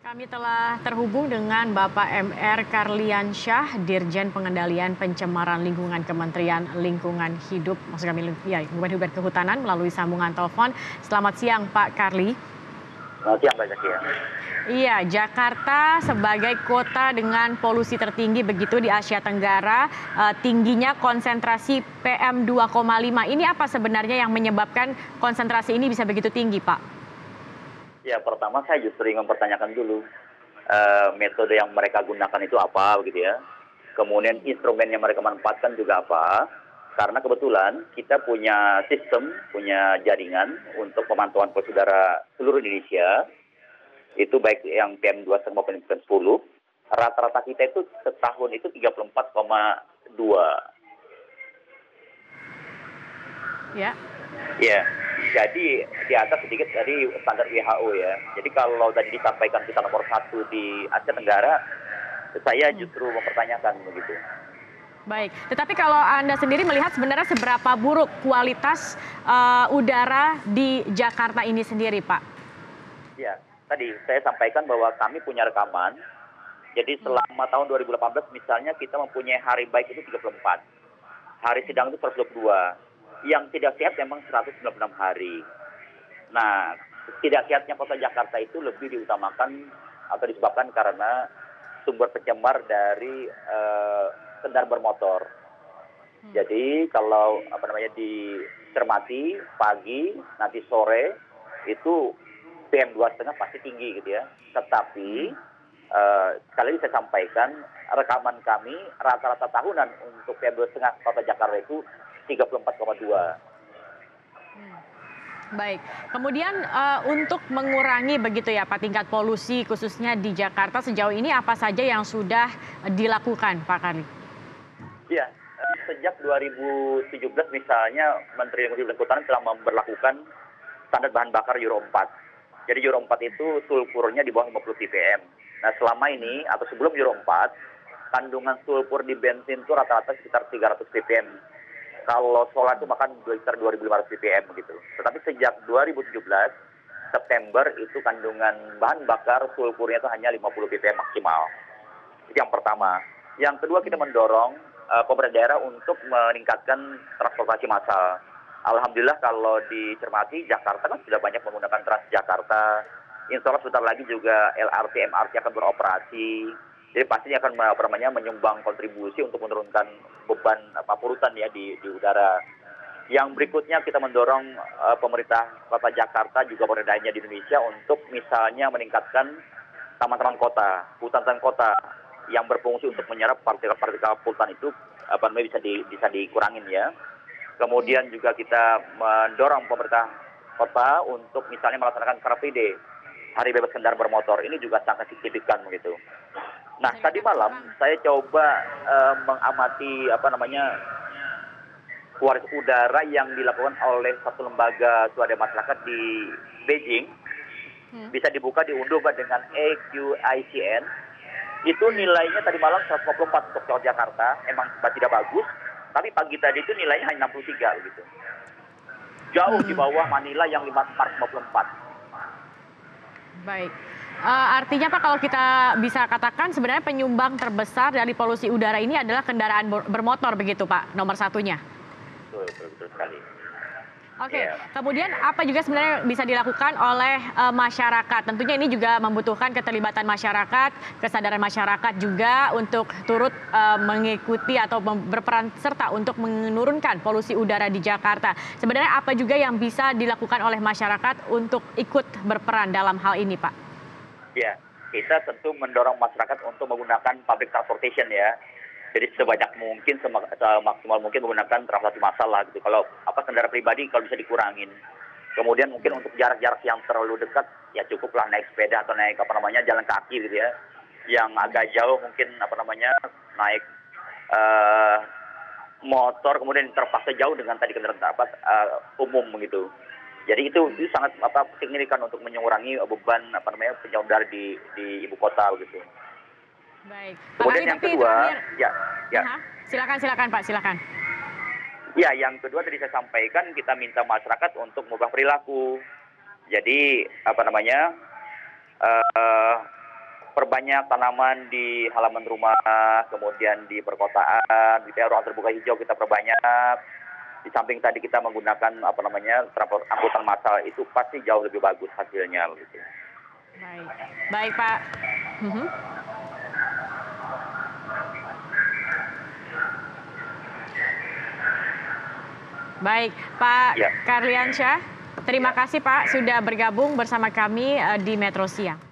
Kami telah terhubung dengan Bapak MR Karliansyah, Dirjen Pengendalian Pencemaran Lingkungan Kementerian Lingkungan Hidup, maksud kami ya, Lingkungan Hidup dan Kehutanan melalui sambungan telepon. Selamat siang Pak Karli. Selamat siang Mbak Zakia. Iya, Jakarta sebagai kota dengan polusi tertinggi begitu di Asia Tenggara, tingginya konsentrasi PM 2,5. Ini apa sebenarnya yang menyebabkan konsentrasi ini bisa begitu tinggi, Pak? Ya, pertama saya justru ingin mempertanyakan dulu metode yang mereka gunakan itu apa, begitu ya. Kemudian instrumen yang mereka manfaatkan juga apa. Karena kebetulan kita punya sistem, punya jaringan untuk pemantauan polusi udara seluruh Indonesia. Itu baik yang PM2,5 maupun PM10. Rata-rata kita itu setahun itu 34,2. Ya. Ya, jadi di atas sedikit dari standar WHO ya. Jadi kalau tadi disampaikan kita nomor 1 di Asia Tenggara, saya justru mempertanyakan begitu. Baik, tetapi kalau Anda sendiri melihat sebenarnya seberapa buruk kualitas udara di Jakarta ini sendiri, Pak? Ya, tadi saya sampaikan bahwa kami punya rekaman. Jadi selama tahun 2018 misalnya kita mempunyai hari baik itu 34. Hari sedang itu 122. Yang tidak sehat memang 196 hari. Nah, tidak sehatnya kota Jakarta itu lebih diutamakan atau disebabkan karena sumber pencemar dari kendaraan bermotor. Jadi kalau dicermati pagi, nanti sore itu PM 2,5 pasti tinggi gitu ya. Tetapi sekali lagi saya sampaikan rekaman kami rata-rata tahunan untuk PM 2,5 kota Jakarta itu 34,2. Baik, kemudian untuk mengurangi begitu ya Pak tingkat polusi khususnya di Jakarta sejauh ini apa saja yang sudah dilakukan Pak Karli? Ya, sejak 2017 misalnya Menteri Lingkungan Hidup dan Kehutanan telah memberlakukan standar bahan bakar Euro 4. Jadi Euro 4 itu sulfurnya di bawah 50 ppm. Nah selama ini atau sebelum Euro 4, kandungan sulfur di bensin itu rata-rata sekitar 300 ppm. Kalau solar itu bahkan sekitar 2.500 ppm begitu. Tetapi sejak 2017 September itu kandungan bahan bakar sulfurnya itu hanya 50 ppm maksimal. Itu yang pertama. Yang kedua kita mendorong pemerintah daerah untuk meningkatkan transportasi massal. Alhamdulillah kalau dicermati Jakarta kan sudah banyak menggunakan Transjakarta. Insya Allah sebentar lagi juga LRT, MRT akan beroperasi. Jadi pastinya akan menyumbang kontribusi untuk menurunkan beban polutan ya di udara. Yang berikutnya kita mendorong pemerintah Kota Jakarta juga pemerintah lainnya di Indonesia untuk misalnya meningkatkan taman-taman kota, hutan kota yang berfungsi untuk menyerap partikel-partikel polutan itu bisa dikurangin ya. Kemudian juga kita mendorong pemerintah kota untuk misalnya melaksanakan Car Free Day, Hari Bebas Kendaraan Bermotor. Ini juga sangat signifikan begitu. Nah, tadi malam saya coba mengamati kualitas udara yang dilakukan oleh satu lembaga swadaya masyarakat di Beijing. Bisa dibuka diunduh dengan EQICN. Itu nilainya tadi malam 154 untuk Jakarta, emang tidak bagus, tapi pagi tadi itu nilainya hanya 63 begitu. Jauh di bawah Manila yang 54. Baik. Artinya Pak kalau kita bisa katakan sebenarnya penyumbang terbesar dari polusi udara ini adalah kendaraan bermotor begitu Pak, nomor satunya. Betul sekali. Oke, kemudian apa juga sebenarnya bisa dilakukan oleh masyarakat? Tentunya ini juga membutuhkan keterlibatan masyarakat, kesadaran masyarakat juga untuk turut mengikuti atau berperan serta untuk menurunkan polusi udara di Jakarta. Sebenarnya apa juga yang bisa dilakukan oleh masyarakat untuk ikut berperan dalam hal ini, Pak? Ya, kita tentu mendorong masyarakat untuk menggunakan public transportation ya. Jadi sebanyak mungkin, semaksimal mungkin menggunakan transportasi massal lah gitu. Kalau kendaraan pribadi kalau bisa dikurangin. Kemudian mungkin untuk jarak-jarak yang terlalu dekat ya cukuplah naik sepeda atau naik jalan kaki gitu ya. Yang agak jauh mungkin naik motor kemudian terpaksa jauh dengan tadi kendaraan umum begitu. Jadi itu sangat signifikan untuk mengurangi beban pencemaran udara di ibu kota begitu. Baik. Kemudian yang kedua, silakan Pak, silakan. Ya, yang kedua tadi saya sampaikan kita minta masyarakat untuk mengubah perilaku. Jadi perbanyak tanaman di halaman rumah, kemudian di perkotaan, gitu ya, ruang terbuka hijau kita perbanyak. Di samping tadi kita menggunakan angkutan massal, itu pasti jauh lebih bagus hasilnya. Gitu. Baik Pak. Baik, Pak Karliansyah, terima kasih Pak sudah bergabung bersama kami di Metro Siang.